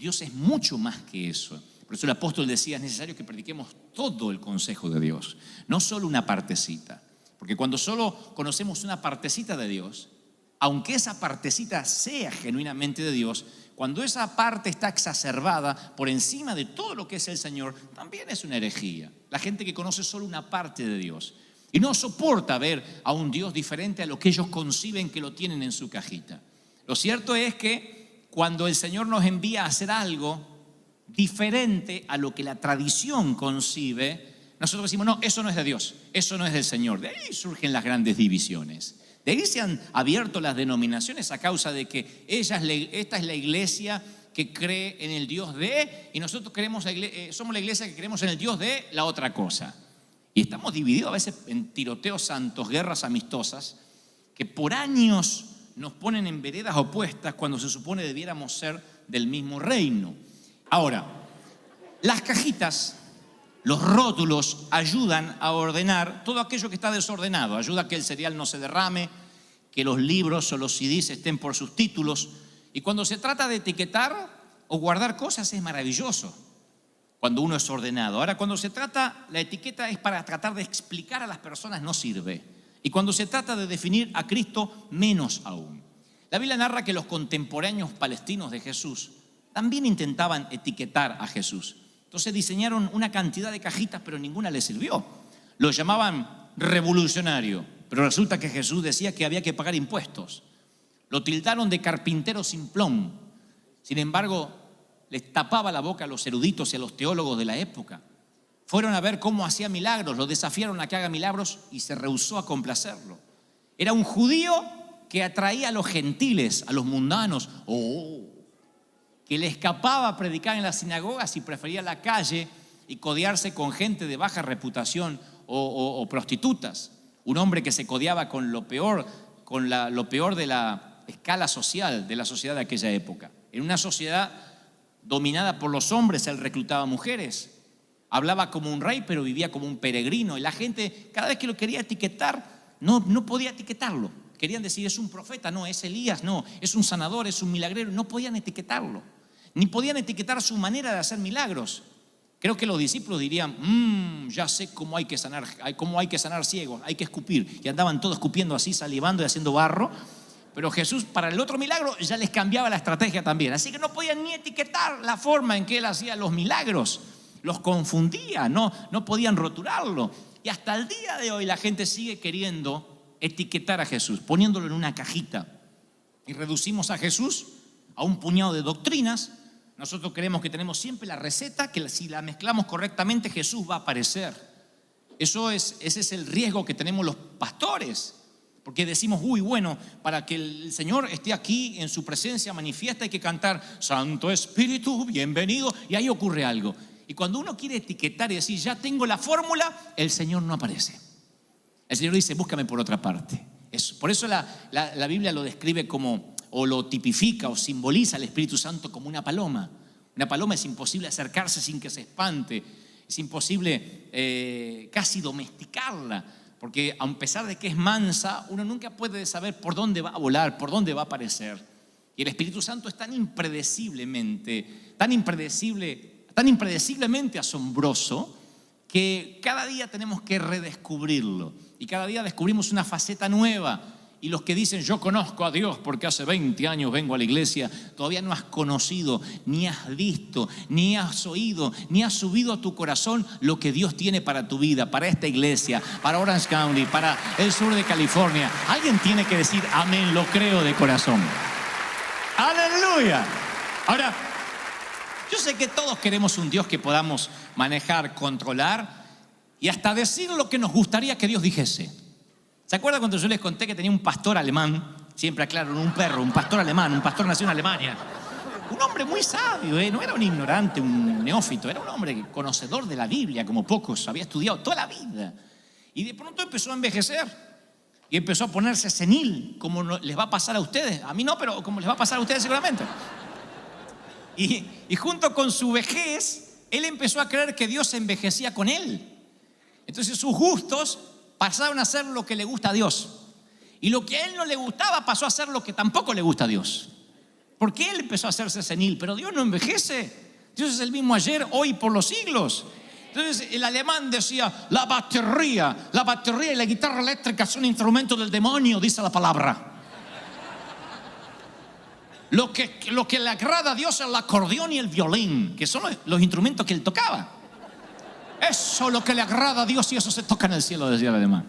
Dios es mucho más que eso. Por eso el apóstol decía, es necesario que prediquemos todo el consejo de Dios, no solo una partecita. Porque cuando solo conocemos una partecita de Dios, aunque esa partecita sea genuinamente de Dios, cuando esa parte está exacerbada por encima de todo lo que es el Señor, también es una herejía. La gente que conoce solo una parte de Dios y no soporta ver a un Dios diferente a lo que ellos conciben que lo tienen en su cajita. Lo cierto es que cuando el Señor nos envía a hacer algo diferente a lo que la tradición concibe, nosotros decimos, no, eso no es de Dios, eso no es del Señor. De ahí surgen las grandes divisiones. De ahí se han abierto las denominaciones a causa de que esta es la iglesia que cree en el Dios de, y nosotros somos la iglesia que creemos en el Dios de la otra cosa. Y estamos divididos a veces en tiroteos santos, guerras amistosas, que por años nos ponen en veredas opuestas cuando se supone debiéramos ser del mismo reino. Ahora, las cajitas, los rótulos ayudan a ordenar todo aquello que está desordenado. Ayuda a que el cereal no se derrame, que los libros o los CDs estén por sus títulos. Y cuando se trata de etiquetar o guardar cosas es maravilloso cuando uno es ordenado. Ahora, cuando se trata, la etiqueta es para tratar de explicar a las personas, no sirve. Y cuando se trata de definir a Cristo, menos aún. La Biblia narra que los contemporáneos palestinos de Jesús también intentaban etiquetar a Jesús. Entonces diseñaron una cantidad de cajitas, pero ninguna les sirvió. Lo llamaban revolucionario, pero resulta que Jesús decía que había que pagar impuestos. Lo tildaron de carpintero simplón. Sin embargo, les tapaba la boca a los eruditos y a los teólogos de la época. Fueron a ver cómo hacía milagros, lo desafiaron a que haga milagros y se rehusó a complacerlo. Era un judío que atraía a los gentiles, a los mundanos. Que le escapaba a predicar en las sinagogas y prefería la calle y codearse con gente de baja reputación o prostitutas. Un hombre que se codeaba con lo peor de la escala social, de la sociedad de aquella época. En una sociedad dominada por los hombres, él reclutaba mujeres. Hablaba como un rey, pero vivía como un peregrino. Y la gente, cada vez que lo quería etiquetar, no podía etiquetarlo. Querían decir, es un profeta, no, es Elías, no, es un sanador, es un milagrero. No podían etiquetarlo. Ni podían etiquetar su manera de hacer milagros. Creo que los discípulos dirían, ya sé cómo hay que sanar ciegos, hay que escupir. Y andaban todos escupiendo así, salivando y haciendo barro. Pero Jesús, para el otro milagro, ya les cambiaba la estrategia también. Así que no podían ni etiquetar la forma en que él hacía los milagros. Los confundía, no podían rotularlo. Y hasta el día de hoy la gente sigue queriendo etiquetar a Jesús, poniéndolo en una cajita. Y reducimos a Jesús a un puñado de doctrinas. Nosotros creemos que tenemos siempre la receta, que si la mezclamos correctamente Jesús va a aparecer. Ese es el riesgo que tenemos los pastores, porque decimos, bueno, para que el Señor esté aquí en su presencia manifiesta hay que cantar Santo Espíritu, bienvenido, y ahí ocurre algo. Y cuando uno quiere etiquetar y decir, ya tengo la fórmula, el Señor no aparece. El Señor dice, búscame por otra parte. Por eso la Biblia lo describe como, o lo tipifica o simboliza al Espíritu Santo como una paloma. Una paloma es imposible acercarse sin que se espante, es imposible casi domesticarla, porque a pesar de que es mansa, uno nunca puede saber por dónde va a volar, por dónde va a aparecer. Y el Espíritu Santo es tan impredeciblemente asombroso que cada día tenemos que redescubrirlo y cada día descubrimos una faceta nueva. Y los que dicen, yo conozco a Dios porque hace 20 años vengo a la iglesia, todavía no has conocido, ni has visto, ni has oído, ni has subido a tu corazón lo que Dios tiene para tu vida, para esta iglesia, para Orange County, para el sur de California. Alguien tiene que decir, amén, lo creo de corazón. ¡Aleluya! Ahora, yo sé que todos queremos un Dios que podamos manejar, controlar y hasta decir lo que nos gustaría que Dios dijese. ¿Se acuerdan cuando yo les conté que tenía un pastor alemán? Siempre aclaro, no un perro, un pastor alemán, un pastor nació en Alemania. Un hombre muy sabio, no era un ignorante, un neófito, era un hombre conocedor de la Biblia, como pocos, había estudiado toda la vida. Y de pronto empezó a envejecer y empezó a ponerse senil, como les va a pasar a ustedes. A mí no, pero como les va a pasar a ustedes seguramente. Y junto con su vejez, él empezó a creer que Dios se envejecía con él. Entonces sus gustos pasaron a hacer lo que le gusta a Dios. Y lo que a él no le gustaba pasó a ser lo que tampoco le gusta a Dios. Porque él empezó a hacerse senil, pero Dios no envejece. Dios es el mismo ayer, hoy, por los siglos. Entonces el alemán decía, la batería y la guitarra eléctrica son instrumentos del demonio, dice la palabra. Lo que le agrada a Dios es el acordeón y el violín, que son los instrumentos que él tocaba. Eso es lo que le agrada a Dios y eso se toca en el cielo, decía el alemán.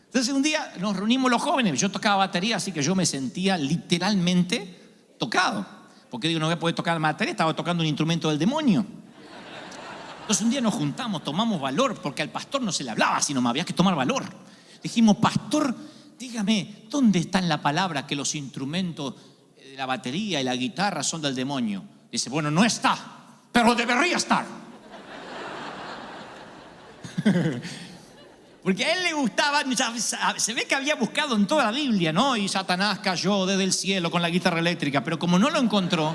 Entonces un día nos reunimos los jóvenes, yo tocaba batería, así que yo me sentía literalmente tocado. Porque digo, no voy a poder tocar la batería, estaba tocando un instrumento del demonio. Entonces un día nos juntamos, tomamos valor, porque al pastor no se le hablaba, sino más había que tomar valor. Dijimos, pastor, dígame, ¿dónde está en la palabra que los instrumentos de la batería y la guitarra son del demonio? Dice, bueno, no está, pero debería estar. Porque a él le gustaba, se ve que había buscado en toda la Biblia, ¿no? Y Satanás cayó desde el cielo con la guitarra eléctrica, pero como no lo encontró,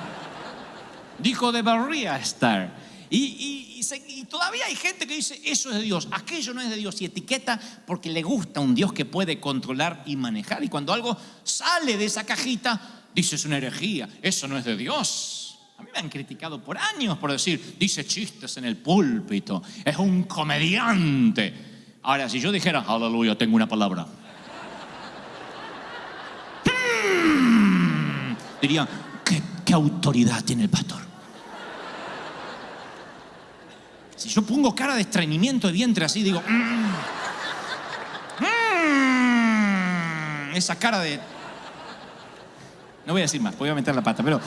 dijo, debería estar. Y todavía hay gente que dice, eso es de Dios, aquello no es de Dios, y etiqueta porque le gusta un Dios que puede controlar y manejar. Y cuando algo sale de esa cajita, dice, es una herejía, eso no es de Dios. A mí me han criticado por años por decir, dice chistes en el púlpito, es un comediante. Ahora, si yo dijera, aleluya, tengo una palabra, dirían, ¿qué autoridad tiene el pastor? Si yo pongo cara de estreñimiento de vientre así, digo, esa cara de... No voy a decir más, voy a meter la pata, pero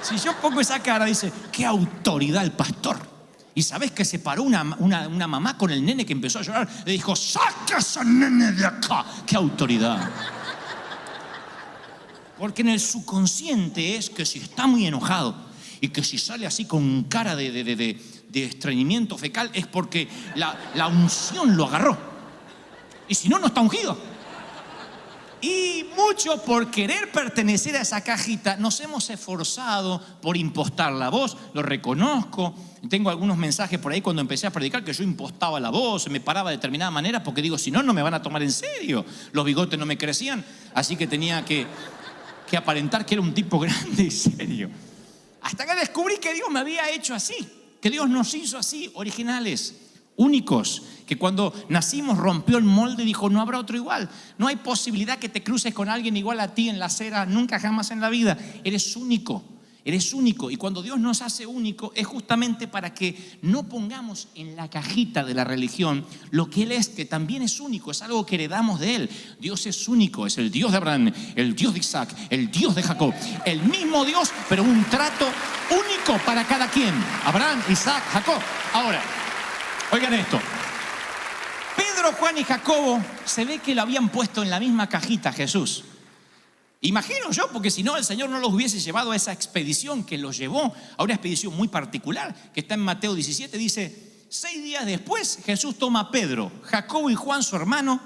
si yo pongo esa cara, dice, ¿qué autoridad el pastor? Y ¿sabes que se paró una mamá con el nene que empezó a llorar? Le dijo, ¡saca ese nene de acá! ¡Qué autoridad! Porque en el subconsciente es que si está muy enojado y que si sale así con cara de estreñimiento fecal es porque la unción lo agarró. Y si no, no está ungido. Y mucho por querer pertenecer a esa cajita nos hemos esforzado por impostar la voz. Lo reconozco. Tengo algunos mensajes por ahí cuando empecé a predicar que yo impostaba la voz, me paraba de determinada manera porque digo, si no, no me van a tomar en serio. Los bigotes no me crecían, así que tenía que aparentar que era un tipo grande y serio. Hasta que descubrí que Dios me había hecho así, que Dios nos hizo así, originales, únicos, que cuando nacimos rompió el molde y dijo, no habrá otro igual. No hay posibilidad que te cruces con alguien igual a ti en la acera, nunca jamás en la vida. Eres único. Eres único, y cuando Dios nos hace único es justamente para que no pongamos en la cajita de la religión lo que Él es, que también es único, es algo que heredamos de Él. Dios es único, es el Dios de Abraham, el Dios de Isaac, el Dios de Jacob, el mismo Dios, pero un trato único para cada quien. Abraham, Isaac, Jacob. Ahora, oigan esto. Pedro, Juan y Jacobo se ve que lo habían puesto en la misma cajita Jesús. Imagino yo, porque si no el Señor no los hubiese llevado a esa expedición que los llevó a una expedición muy particular, que está en Mateo 17, dice, 6 días después Jesús toma a Pedro, Jacobo y Juan su hermano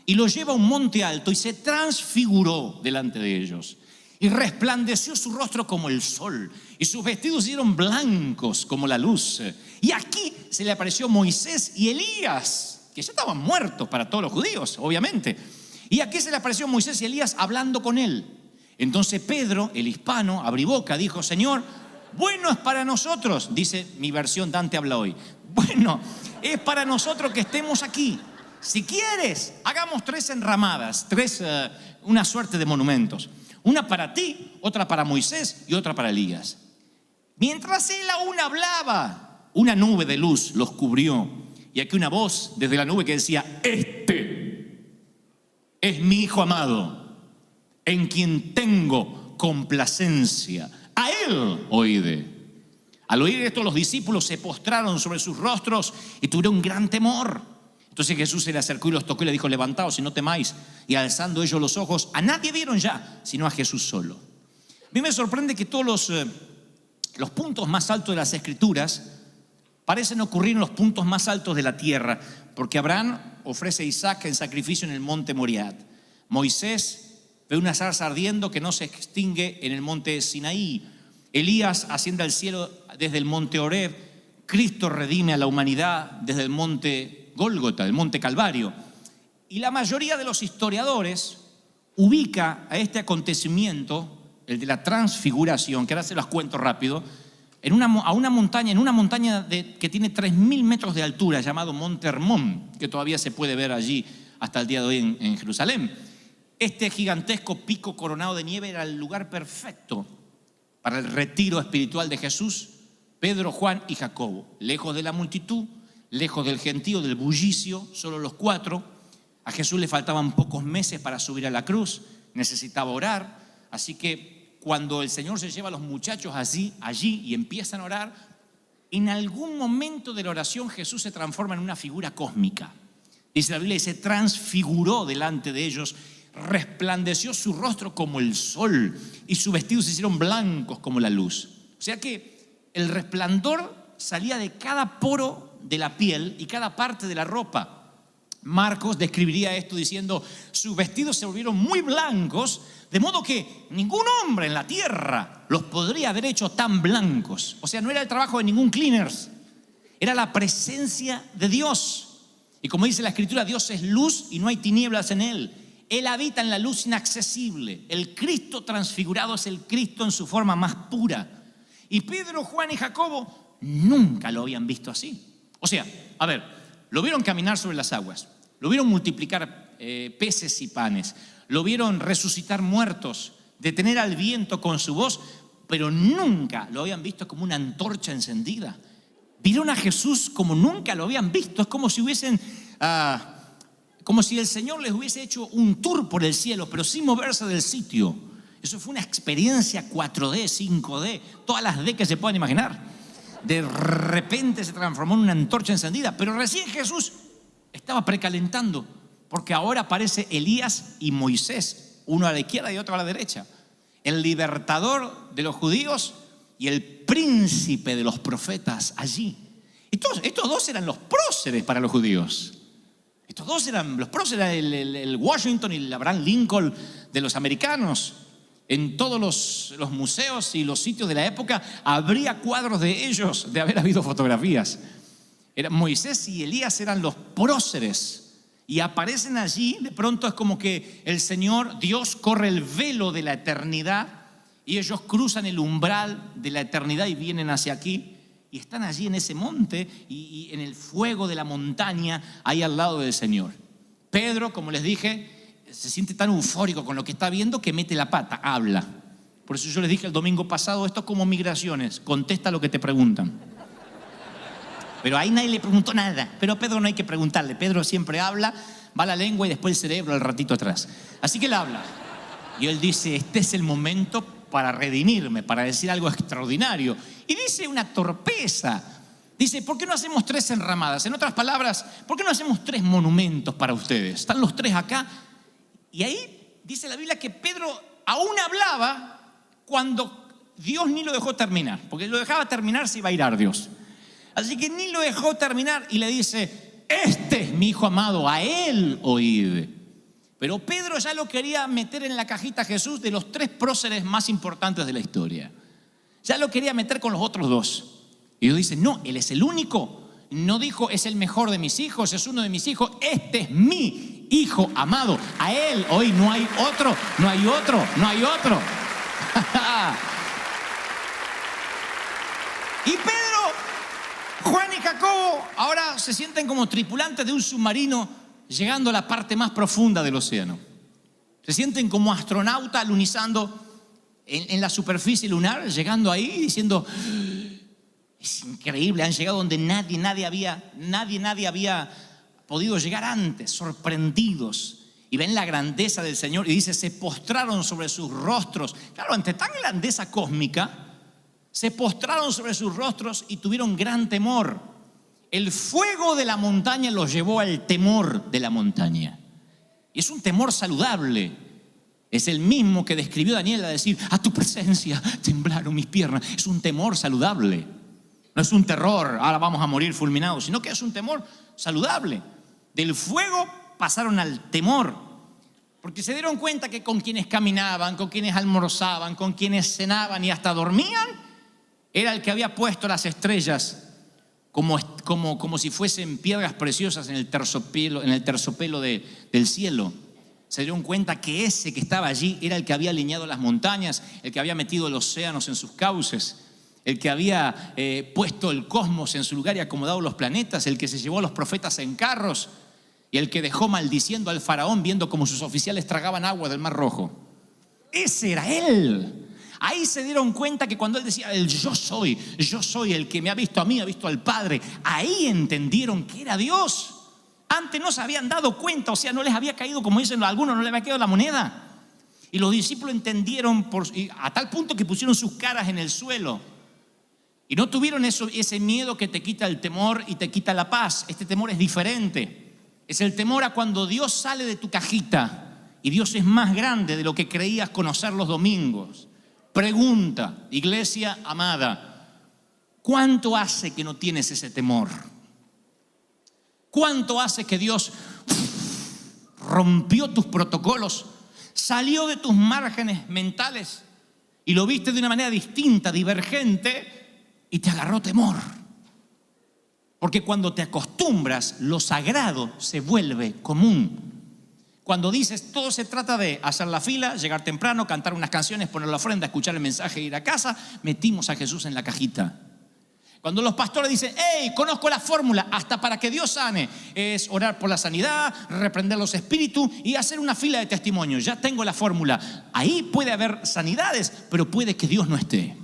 y los lleva a un monte alto y se transfiguró delante de ellos. Y resplandeció su rostro como el sol y sus vestidos se hicieron blancos como la luz. Y aquí se le apareció Moisés y Elías, que ya estaban muertos para todos los judíos, obviamente. Y aquí se le apareció Moisés y Elías hablando con él. Entonces Pedro, el hispano, abrió boca, dijo, Señor, bueno es para nosotros, dice mi versión Dante habla hoy, bueno es para nosotros que estemos aquí. Si quieres, hagamos 3 enramadas, una suerte de monumentos. Una para ti, otra para Moisés y otra para Elías. Mientras él aún hablaba, una nube de luz los cubrió. Y aquí una voz desde la nube que decía, este es mi Hijo amado, en quien tengo complacencia. A él oíd. Al oír esto, los discípulos se postraron sobre sus rostros y tuvieron gran temor. Entonces Jesús se le acercó y los tocó y le dijo, levantaos y no temáis. Y alzando ellos los ojos, a nadie vieron ya, sino a Jesús solo. A mí me sorprende que todos los puntos más altos de las Escrituras parecen ocurrir en los puntos más altos de la tierra, porque Abraham ofrece a Isaac en sacrificio en el monte Moriah. Moisés ve una zarza ardiendo que no se extingue en el monte Sinaí. Elías asciende al cielo desde el monte Horeb. Cristo redime a la humanidad desde el monte Gólgota, el monte Calvario. Y la mayoría de los historiadores ubica a este acontecimiento el de la transfiguración, que ahora se los cuento rápido, en una montaña que tiene 3.000 metros de altura, llamado Monte Hermón, que todavía se puede ver allí hasta el día de hoy en Jerusalén. Este gigantesco pico coronado de nieve era el lugar perfecto para el retiro espiritual de Jesús, Pedro, Juan y Jacobo, lejos de la multitud, lejos del gentío, del bullicio, solo los 4. A Jesús le faltaban pocos meses para subir a la cruz, necesitaba orar, así que cuando el Señor se lleva a los muchachos allí y empiezan a orar, en algún momento de la oración Jesús se transforma en una figura cósmica. Dice la Biblia, y se transfiguró delante de ellos, resplandeció su rostro como el sol y sus vestidos se hicieron blancos como la luz. O sea que el resplandor salía de cada poro de la piel y cada parte de la ropa. Marcos describiría esto diciendo, sus vestidos se volvieron muy blancos, de modo que ningún hombre en la tierra los podría haber hecho tan blancos. O sea, no era el trabajo de ningún cleaners, era la presencia de Dios. Y como dice la Escritura, Dios es luz y no hay tinieblas en Él. Él habita en la luz inaccesible. El Cristo transfigurado es el Cristo en su forma más pura. Y Pedro, Juan y Jacobo nunca lo habían visto así. O sea, a ver, lo vieron caminar sobre las aguas, lo vieron multiplicar peces y panes, lo vieron resucitar muertos, detener al viento con su voz, pero nunca lo habían visto como una antorcha encendida. Vieron a Jesús como nunca lo habían visto. Es como si como si el Señor les hubiese hecho un tour por el cielo, pero sin moverse del sitio. Eso fue una experiencia 4D, 5D, todas las D que se puedan imaginar. De repente se transformó en una antorcha encendida, pero recién Jesús estaba precalentando, porque ahora aparece Elías y Moisés, uno a la izquierda y otro a la derecha, el libertador de los judíos y el príncipe de los profetas allí. Estos dos eran los próceres para los judíos. Estos dos eran los próceres, el Washington y el Abraham Lincoln de los americanos. En todos los museos y los sitios de la época habría cuadros de ellos, de haber habido fotografías. Moisés y Elías eran los próceres y aparecen allí. De pronto es como que el Señor, Dios, corre el velo de la eternidad y ellos cruzan el umbral de la eternidad y vienen hacia aquí y están allí en ese monte y en el fuego de la montaña ahí al lado del Señor. Pedro, como les dije, se siente tan eufórico con lo que está viendo que mete la pata, habla. Por eso yo les dije el domingo pasado, esto es como migraciones, contesta lo que te preguntan. Pero ahí nadie le preguntó nada. Pero a Pedro no hay que preguntarle, Pedro siempre habla, va la lengua y después el cerebro al ratito atrás. Así que él habla. Y él dice, este es el momento para redimirme, para decir algo extraordinario. Y dice una torpeza. Dice, ¿por qué no hacemos 3 enramadas? En otras palabras, ¿por qué no hacemos 3 monumentos para ustedes? Están los 3 acá. Y ahí dice la Biblia que Pedro aún hablaba cuando Dios ni lo dejó terminar, porque lo dejaba terminar se iba a irar Dios. Así que ni lo dejó terminar y le dice, este es mi hijo amado, a él oíd. Pero Pedro ya lo quería meter en la cajita a Jesús de los 3 próceres más importantes de la historia. Ya lo quería meter con los otros 2. Y Dios dice, no, él es el único. No dijo, es el mejor de mis hijos, es uno de mis hijos, este es mi hijo amado, a él hoy no hay otro, no hay otro, no hay otro. Y Pedro, Juan y Jacobo ahora se sienten como tripulantes de un submarino llegando a la parte más profunda del océano. Se sienten como astronautas alunizando en la superficie lunar, llegando ahí diciendo, es increíble, han llegado donde nadie había podido llegar antes, sorprendidos, y ven la grandeza del Señor y dice, se postraron sobre sus rostros. Claro, ante tan grandeza cósmica, se postraron sobre sus rostros y tuvieron gran temor. El fuego de la montaña los llevó al temor de la montaña. Y es un temor saludable. Es el mismo que describió Daniel a decir, a tu presencia temblaron mis piernas. Es un temor saludable. No es un terror, ahora vamos a morir fulminados, sino que es un temor saludable. Del fuego pasaron al temor, porque se dieron cuenta que con quienes caminaban, con quienes almorzaban, con quienes cenaban y hasta dormían, era el que había puesto las estrellas como si fuesen piedras preciosas en el terciopelo del cielo. Se dieron cuenta que ese que estaba allí era el que había alineado las montañas, el que había metido los océanos en sus cauces, el que había puesto el cosmos en su lugar y acomodado los planetas, el que se llevó a los profetas en carros y el que dejó maldiciendo al faraón viendo cómo sus oficiales tragaban agua del Mar Rojo. Ese era él. Ahí se dieron cuenta que cuando él decía, yo soy el que me ha visto a mí, ha visto al Padre, ahí entendieron que era Dios. Antes no se habían dado cuenta, o sea, no les había caído, como dicen algunos, no les había caído la moneda. Y los discípulos entendieron a tal punto que pusieron sus caras en el suelo. Y no tuvieron ese miedo que te quita el temor y te quita la paz. Este temor es diferente. Es el temor a cuando Dios sale de tu cajita y Dios es más grande de lo que creías conocer los domingos. Pregunta, iglesia amada, ¿cuánto hace que no tienes ese temor? ¿Cuánto hace que Dios rompió tus protocolos, salió de tus márgenes mentales y lo viste de una manera distinta, divergente, y te agarró temor? Porque cuando te acostumbras, lo sagrado se vuelve común. Cuando dices, todo se trata de hacer la fila, llegar temprano, cantar unas canciones, poner la ofrenda, escuchar el mensaje e ir a casa, metimos a Jesús en la cajita. Cuando los pastores dicen, hey, conozco la fórmula, hasta para que Dios sane, es orar por la sanidad, reprender los espíritus y hacer una fila de testimonios. Ya tengo la fórmula. Ahí puede haber sanidades, pero puede que Dios no esté.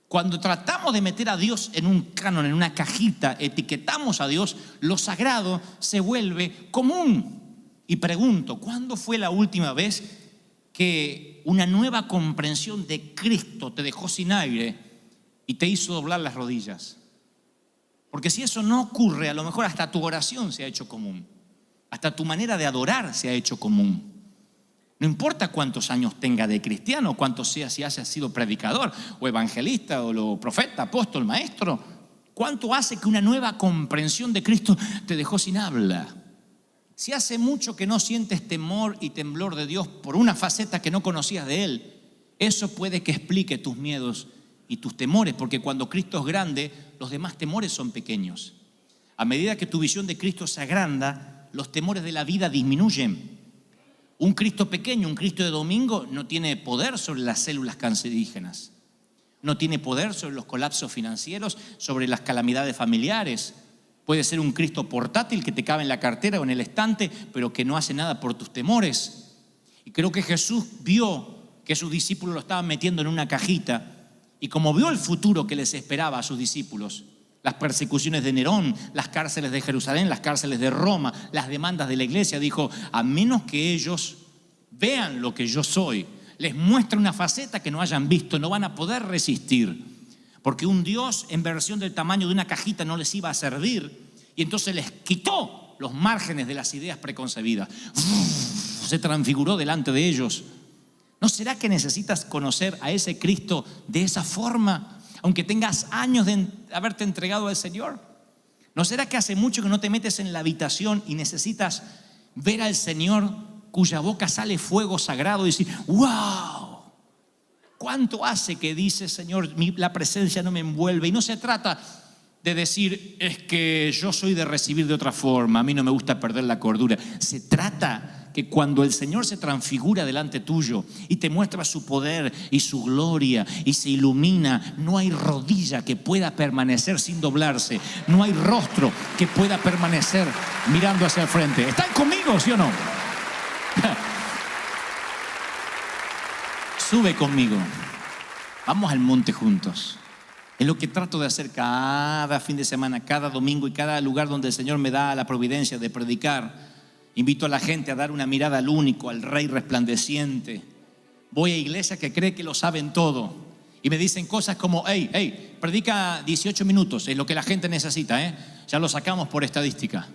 Cuando tratamos de meter a Dios en un canon, en una cajita, etiquetamos a Dios, lo sagrado se vuelve común. Y pregunto, ¿cuándo fue la última vez que una nueva comprensión de Cristo te dejó sin aire y te hizo doblar las rodillas? Porque si eso no ocurre, a lo mejor hasta tu oración se ha hecho común, hasta tu manera de adorar se ha hecho común. No importa cuántos años tenga de cristiano, cuántos sea, si haya sido predicador o evangelista o profeta, apóstol, maestro, ¿cuánto hace que una nueva comprensión de Cristo te dejó sin habla? Si hace mucho que no sientes temor y temblor de Dios por una faceta que no conocías de Él, eso puede que explique tus miedos y tus temores, porque cuando Cristo es grande, los demás temores son pequeños. A medida que tu visión de Cristo se agranda, los temores de la vida disminuyen. Un Cristo pequeño, un Cristo de domingo, no tiene poder sobre las células cancerígenas, no tiene poder sobre los colapsos financieros, sobre las calamidades familiares. Puede ser un Cristo portátil que te cabe en la cartera o en el estante, pero que no hace nada por tus temores. Y creo que Jesús vio que sus discípulos lo estaban metiendo en una cajita, y como vio el futuro que les esperaba a sus discípulos, las persecuciones de Nerón, las cárceles de Jerusalén, las cárceles de Roma, las demandas de la iglesia, dijo, a menos que ellos vean lo que yo soy, les muestre una faceta que no hayan visto, no van a poder resistir. Porque un Dios en versión del tamaño de una cajita no les iba a servir, y entonces les quitó los márgenes de las ideas preconcebidas. Se transfiguró delante de ellos. ¿No será que necesitas conocer a ese Cristo de esa forma, aunque tengas años de haberte entregado al Señor? ¿No será que hace mucho que no te metes en la habitación y necesitas ver al Señor cuya boca sale fuego sagrado y decir, wow? ¿Cuánto hace que dice, Señor, la presencia no me envuelve? Y no se trata de decir, es que yo soy de recibir de otra forma, a mí no me gusta perder la cordura. Se trata que cuando el Señor se transfigura delante tuyo y te muestra su poder y su gloria y se ilumina, no hay rodilla que pueda permanecer sin doblarse, no hay rostro que pueda permanecer mirando hacia el frente. ¿Están conmigo, sí o no? Sube conmigo, vamos al monte juntos. Es lo que trato de hacer cada fin de semana, cada domingo y cada lugar donde el Señor me da la providencia de predicar. Invito a la gente a dar una mirada al único, al Rey resplandeciente. Voy a iglesias que creen que lo saben todo y me dicen cosas como, hey, predica 18 minutos, es lo que la gente necesita, ya lo sacamos por estadística.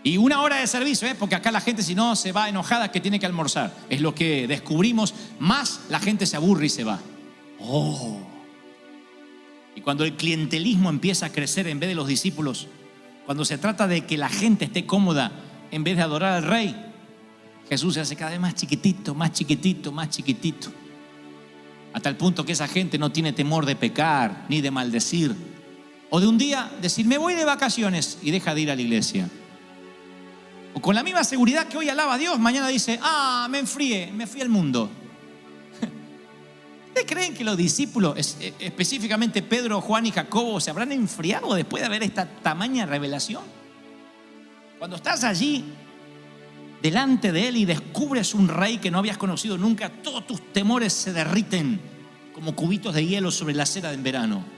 Y 1 hora de servicio, porque acá la gente si no se va enojada que tiene que almorzar. Es lo que descubrimos, más la gente se aburre y se va. Y cuando el clientelismo empieza a crecer en vez de los discípulos, cuando se trata de que la gente esté cómoda en vez de adorar al Rey, Jesús se hace cada vez más chiquitito, más chiquitito, más chiquitito. Hasta el punto que esa gente no tiene temor de pecar, ni de maldecir. O de un día decir, me voy de vacaciones y deja de ir a la iglesia. O con la misma seguridad que hoy alaba a Dios, mañana dice, me enfrié, me fui al mundo. ¿Ustedes creen que los discípulos, específicamente Pedro, Juan y Jacobo, se habrán enfriado después de ver esta tamaña revelación? Cuando estás allí delante de Él y descubres un rey que no habías conocido nunca, todos tus temores se derriten como cubitos de hielo sobre la acera en verano.